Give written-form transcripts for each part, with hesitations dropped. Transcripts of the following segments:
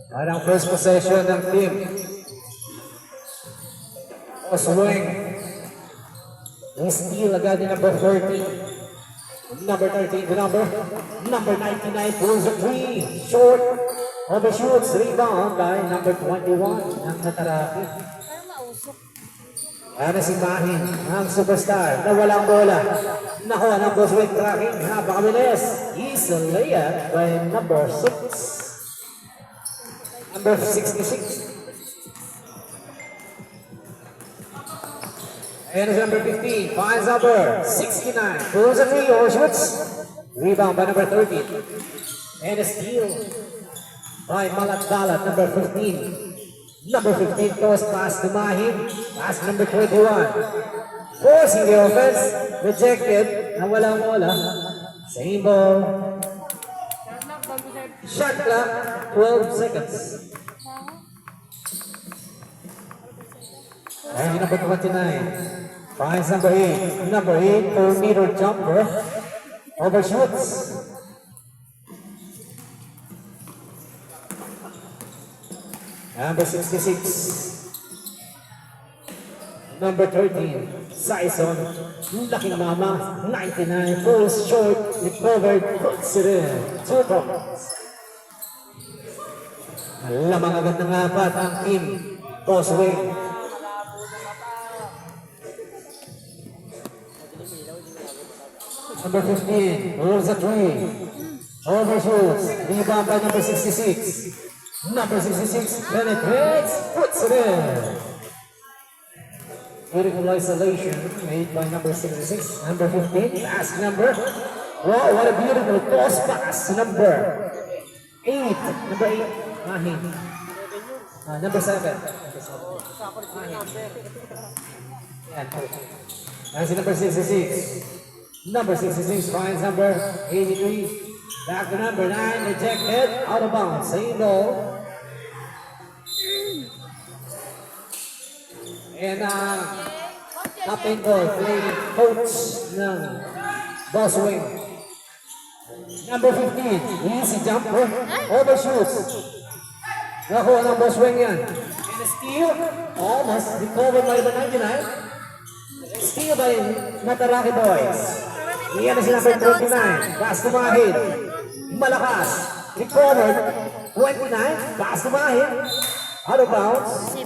Parang first possession ng team. O swing. Yung steal agad ni number 13. Number 13, the number 99 pulls a 3. Short. Overshoots. Rebound by number 21 ng Nataraki. Ano si Mahin, ang superstar na walang bola. Nakuha ng Boswick tracking. Napakabilis. Is a layup by number 6. Number 66. And number 15 finds number 69. Pulls a 3 or shoots. Rebound by number 13. And a steal by Malat Dalat, number 15. Number 15 goes past to Mahim. Pass number 21. Forcing the offense. Rejected. Nawalang wala. Same ball. Shot clock. 12 seconds. And number 29 finds number 8. Number 8, 4-meter jumper. Overshoots. Number 66. Number 13, Saison. Laking mama, 99. Falls short. Recovered. Puts it in. 2 points. Lamang agad ng apat ang team. Boswick. Number 15, rolls a 3. Overshoots. Rebound by number 66. Number 66 penetrates. Puts it in. Beautiful isolation made by number 66. Number 15, last number. Wow, what a beautiful toss pass. Number 8. Number 8, Mahin. Number 7. That's number 66. Number 66 finds number 83. Back to number 9, rejected, out of bounds, same ball. And captain ball, playing coach ng Boswick. Number 15, easy jumper, overshoots. Nakuha ng Boswick yan. And a steal, almost recovered by number 99. Steal by Nataraki boys. Iyan na si number 29. Pass to Mahid. Malakas. Recovered. 29. Pass to Mahid. Out of bounds.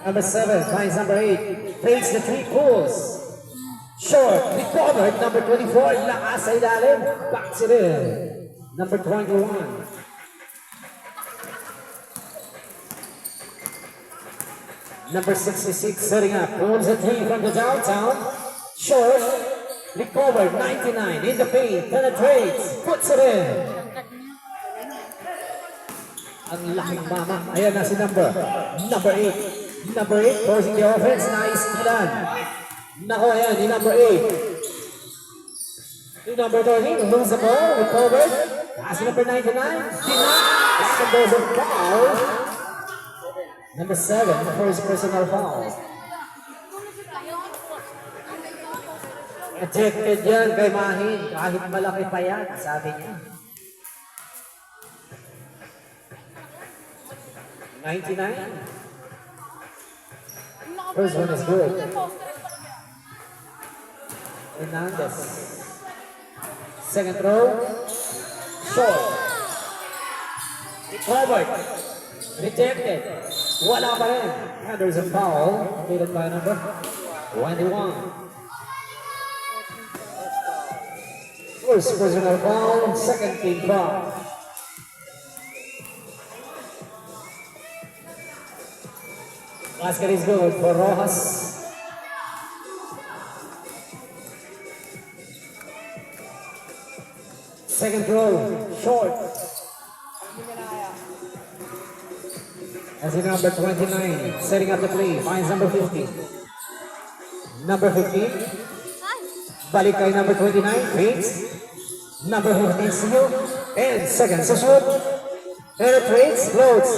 Number 7 finds number 8. Fakes the 3 pulls. Short. Recovered. Number 24. Lakas sa ilalim. Backs it in. Number 21. Number 66 setting up. Pulls a 3 from the downtown. Short. Recovered. 99 in the paint. Penetrates. Puts it in. Ang laking mama. Ayan na si number 8. Number 8 forcing the offense. Nice kilan. Nako, ayan. Ni number 8. Ni number 13. Lose the ball. Recovered. Pass number 99. Denies. And there's a foul. Number 7, the first personal foul. Ejected yan kay Mahin. Kahit malaki pa yan, sabi niya. 99. First one is good. Hernandez. Second throw. Short. Recovered. Rejected. Wala pa rin. And there's a foul committed by number 21. First personal foul, second team foul. Basket is good for Rojas. Second throw, short. As in number 29, setting up the play, finds number 50. Number 15. Balik kay number 29, fakes. Number 15, steal. And second sa shoot. Penetrates, floats.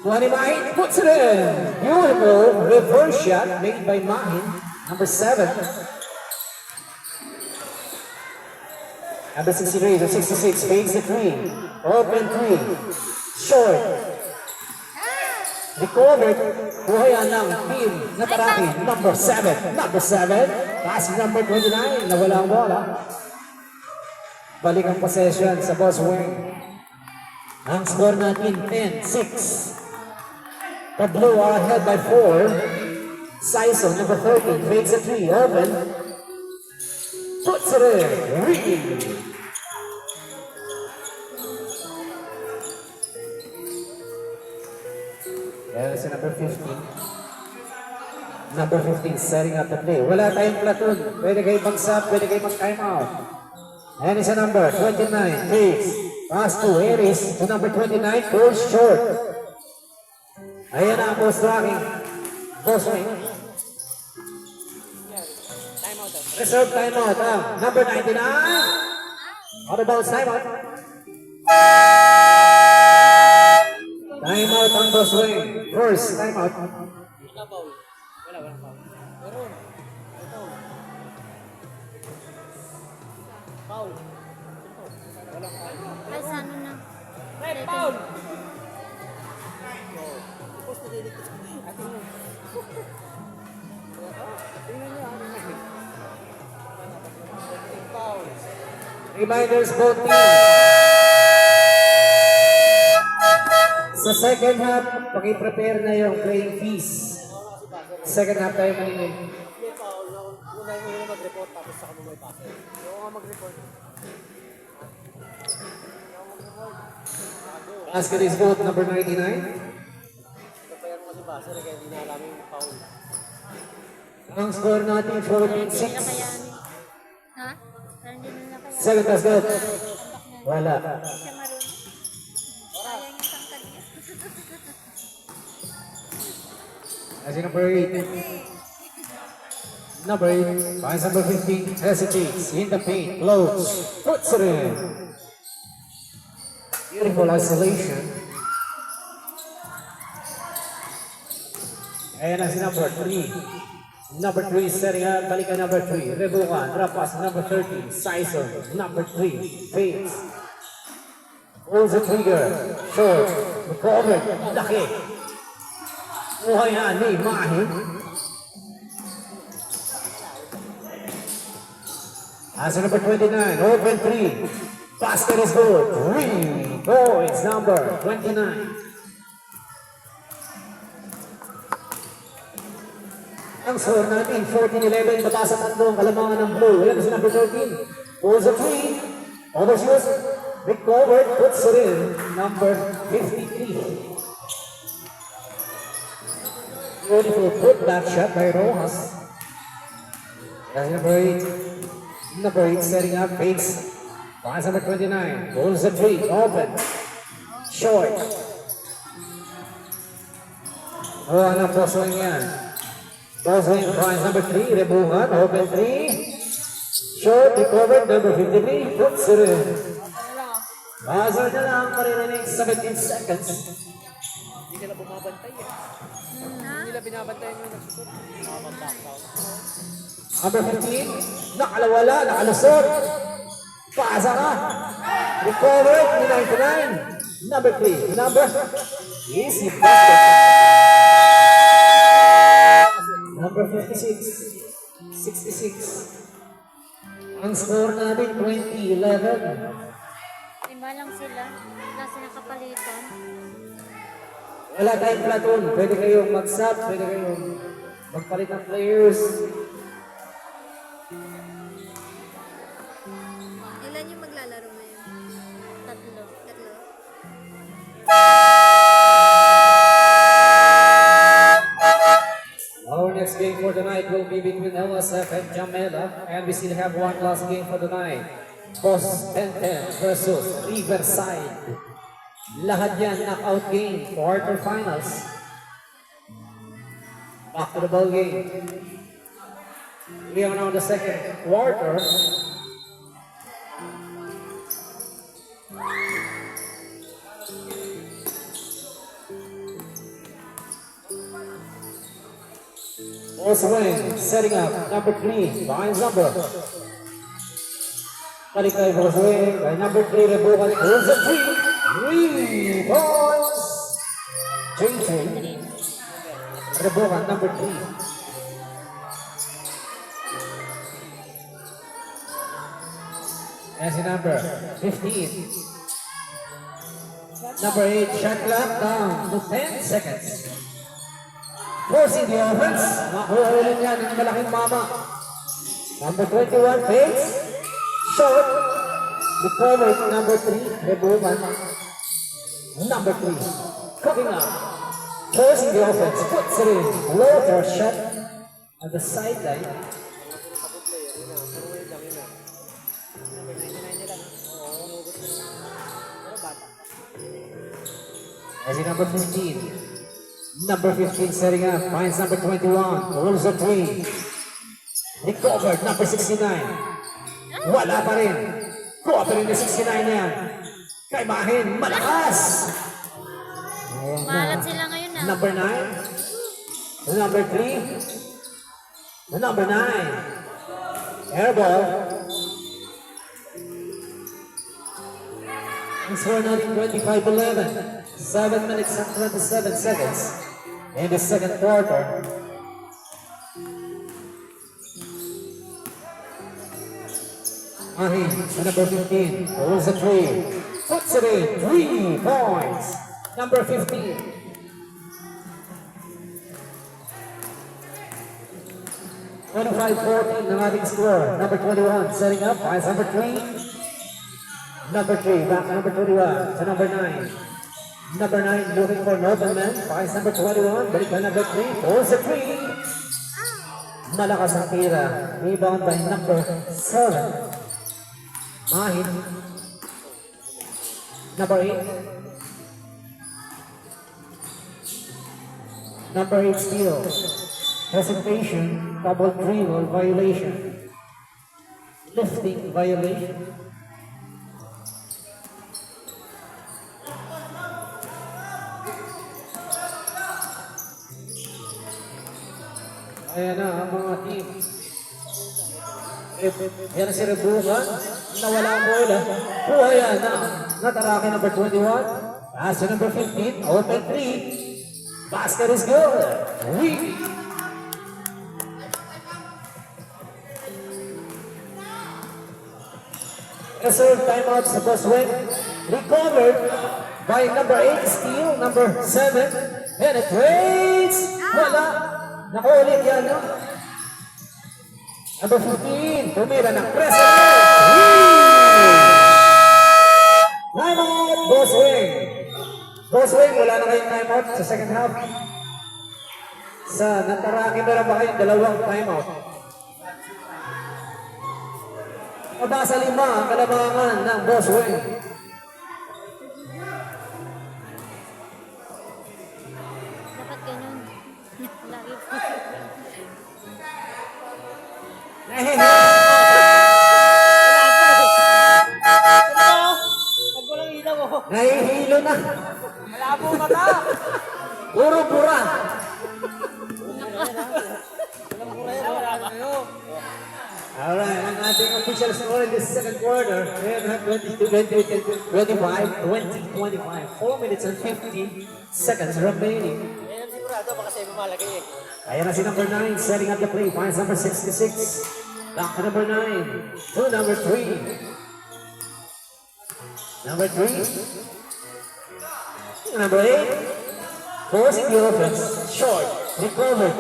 20 Mahin, puts it in. Beautiful reverse shot made by Mahin. Number 7. Number 63 to 66, fakes the 3. Open 3. Short. Recovered. Kuhayan ng team na Taraki. Number 7. Number 7. Pass number 29. Nawala ang bola. Balik ang possession sa Boss Wing. Ang score natin 10-6. The Blue are ahead by 4. Saiso, number 13, fakes a 3, open. Puts it in. Ricky. There's number 15. Number 15 setting up the play. Wala tayong platoon. Pwede kayo mag-sub, pwede kayo mag-time out. And it's a number 29, fakes. Pass to Aries to number 29, goes short. Ayan na ang post tracking. Boss Wing. Reserve timeout ang number 99. Out of bounds timeout. Timeout ang Boss Wing. First timeout. Ay, sa ano na? Red foul! Reminders both teams. Sa second half, paki-prepare na yung playing fees. Second half tayo maningin. Una yung mag-report tapos saka mo may pasa. Yung nga mag-report. Basket is both number 99. Napayan mo kasi basa na kaya hindi na alam yung foul. Ang score natin 14-6. Nakayanin. Ha? Parang hindi na nakayanin. Second basket. Wala. Siya maroon. Sayang yung tangkad niya. As in number 8. Number 8. Finds number 15. Hesitates. In the paint. Close. Puts it in. Beautiful isolation. And as number 3. Number 3 setting up. Balikan number 3. Rebukan. Drop pass number 30. Sison. Number 3. Fades. Pulls the trigger. Short. Recovered. Laki. Kuhayan ni Mahim. As number 29. Open 3. Basket is good. 3 points, number 29. Ang score natin, 14-11. Mataas ang tatlong kalamangan ng blue. Ayan si number 13. Pulls a 3. Overshoots. Recovered. Puts it in. Number 53. Beautiful put-back shot by Rojas. That's number 8. Number 8 setting up. Fakes. Pass number 29. Pulls the 3. Open. Short. Oh, anong Boss Wing yan? Boss Wing finds number 3. Rebukan. Open 3. Short. Recovered. Number 53. Puts it in. Buzzer na lang. Maririnig 17 seconds. Hindi nila bumabantay eh. Hindi nila binabantayan yung nagsusot. Bumabantay ako. Number 15. Nakalawala. Nakalusot. Pasa ka. Recovered. 99. Number 3. Number. Easy basket. Number 56. 66. Ang score natin 20-11. Lima lang sila. Kasi nakapalitan. Wala tayong platoon. Pwede kayong mag-sub. Pwede kayong magpalit ng players. Ilan yung maglalaro ngayon? Tatlo. Tatlo. Our next game for tonight will be between LSF and Jamela. And we still have one last game for tonight. Boss 10-10 versus Riverside. Lahat yan knockout game, quarterfinals. Back to the ball game. We are now in the second quarter. Boswing setting up. Number 3, behind number. Balik kay Boswing. By number 3, Rebukan. Holds a 3. 3 points. JJ. Rebukan, number 3. As in number 15. Number 8, shot clock down to 10 seconds. Forcing the offense. Nakuha ulit yan ng malaking mama. Number 21, Pace. Short. Recovered, number 3, Rebukan. Number 3, cooking up. Forcing the offense. Puts it in. Water shot at the sideline. As in number 15. Number 15 setting up. Finds number 21. Rolls a 3. Recovered. Number 69. Wala pa rin. Kuha pa rin na 69 na yan. Kay Mahin. Malakas. Ayan na. Maalat sila ngayon ah. Number 9. Number 3. Number 9. Airball. It's for another 25-11. 7 minutes and 27 seconds in the second quarter. Mahin, number 15, holds a 3. Puts it in, 3 points. Number 15. 25-14 ng ating score. Number 21, setting up, finds number 3. Number 3, back to number 21, to number 9. Number 9, looking for Nobleman, finds number 21, balik pa number 3, holds a 3. Malakas ang tira, rebound by number 7. Mahin. Number 8. Number 8 steal. Hesitation, double dribble violation. Lifting violation. Ayan na ang mga team. Yan na si Rebukan. Nawala ang bola. Kuha yan na. Nataraki number 21. Pass to number 15. Open 3. Basket is good. We. Reserve timeout sa Boswing. Recovered by number 8 steal. Number 7. Penetrates. Wala. Nakulit yan, no? Number 15, tumira ng president. Timeout, Boswing. Boswing, wala na kayong timeout sa second half. Sa Nataraki, meron ba kayong dalawang timeout? Mabasa 5 ang kalamangan ng Boswing. Dapat ganun. Lagi po. Nahihilo na. Malabo mata. Puro pura. Alright, ang ating official score in this second quarter, we have 25, 4 minutes and 50 seconds remaining. Ayan sigurado, baka sa'yo malagay eh. Ayan na si number 9, setting up the play, finds number 66. Back to number 9, to number 3. Number 3. Number 8. Forcing the offense. Short. Recovered.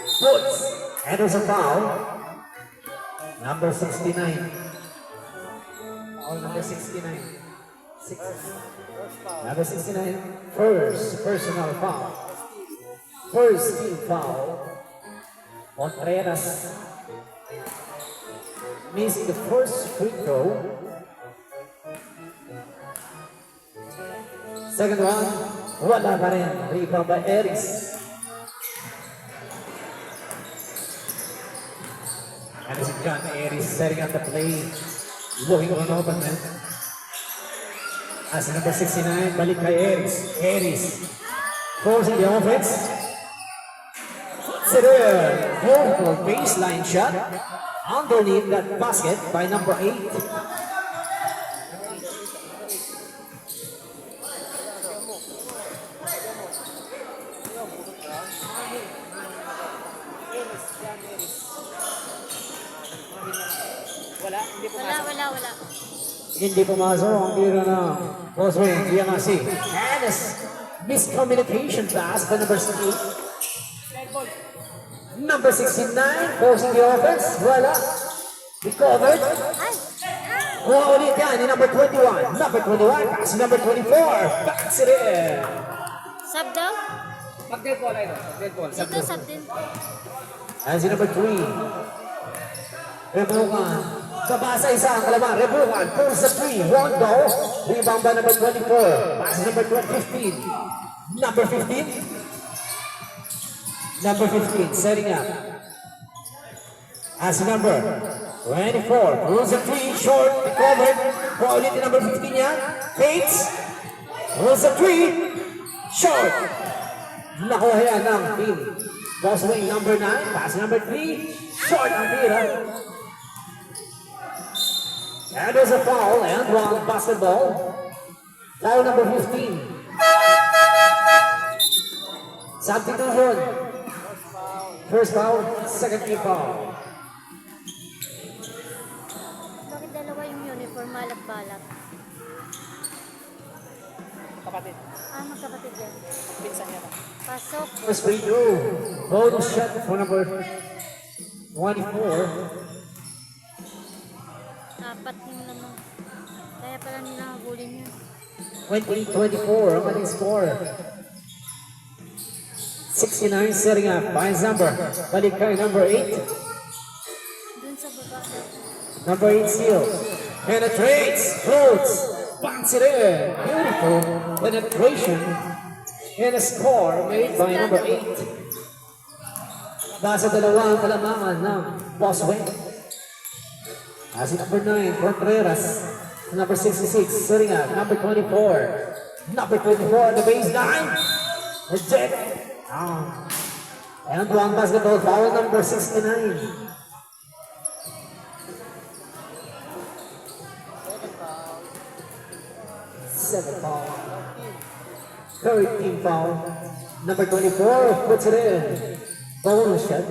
Puts. And there's a foul. Number 69. Foul number 69. Number 69. First personal foul. First team foul. Contreras. Missing the first free throw. Second one, wala pa rin. Rebound by Eris. And it's John Eris setting up the play. Looking for an open man. As number 69, balik kay Eris. Eris forcing the offense. Puts Consider beautiful baseline shot underneath that basket by number 8. Wala, hindi po Wala. Hindi pumasok ang tira na Boswing, Diamasi. And a miscommunication pass by number 6. Number 69, forcing the offense. Wala. Recovered. Ay! Kuha ulit yan ni number 21. Number 21, pass to number 24. Back to the Sub daw? Mag-dead ball, ayun. Mag-dead ball. Dito, sub din. As in number 3. Rebukan. Kabasa isa ang kalaban. Rebukan. Pulls the 3. Rondo. Rebound by number 24. Pass to number 15. Number 15. Number 15. Setting up. As number 24. Pulls the 3. Short. Recovered. Kuha ulit yung number 15 yan. Fates. Pulls the 3. Short. Nakuha yan ng team. Boswing number 9. Pass number 3. Short ang tira. And there's a foul and one basketball. Foul number 15. Substitution. First foul, second team foul. Bakit dalawa yung uniform malak-balak? Kapatid. Magkapatid yan. Pinsan niya ba? Pasok. First free throw. Bonus shot for number 24. Apat yung naman. Kaya pala nila nabulin yun. 28-24 ang ating score. 69 setting up. Finds number. Balik kay number 8. Dun sa baba. Number 8 steal. Penetrates. Floats. Bounce it in. Beautiful penetration. And a score made by number 8. Basa dalawang kalamangan ng Boswing. As in number 9, Contreras. Number 66, setting up. Number 24. Number 24 on the baseline. Reject. And one basketball foul, number 69. Seven foul. Third team foul. Number 24 puts it in. Bonus shot.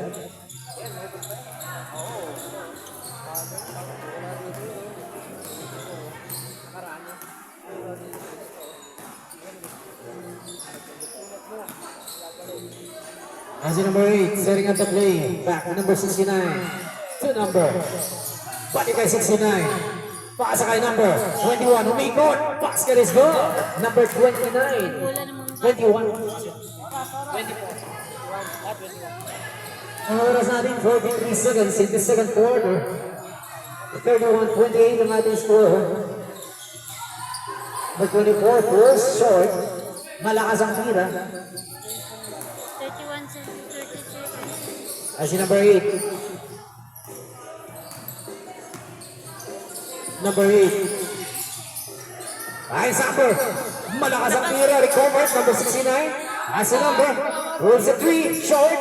As in number 8, setting up the play. Back to number 69. To number. Balik kay 69. Pasa kay number 21. Umikot. Basket is good. Number 29. Wala namang 21. Ang oras natin, 43 seconds in the second quarter. 31-28 ang ating score. Number 24, falls short. Malakas ang tira. 31 seconds. As in number 8. Number 8. Ay, Zapper. Malakas ang tira. Recovered. Number 69. As a number. Rolls a 3. Short.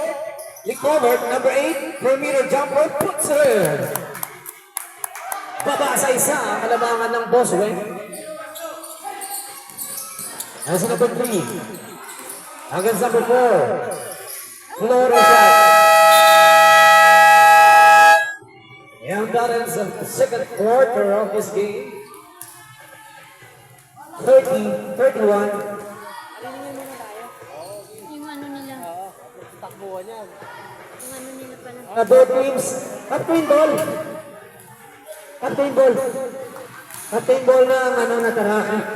Recovered. Number 8. Perimeter jumper. Puts it in. Baba sa isa ang kalabangan ng Boswing. As a number 3. Against number 4. Florida shot. And that ends the second quarter of this game. 30-31. Yung ano nila. Takbuhan yan. Yung ano nila pala. Both teams. Captain ball. Captain ball. Captain ball na ang ano nataraki.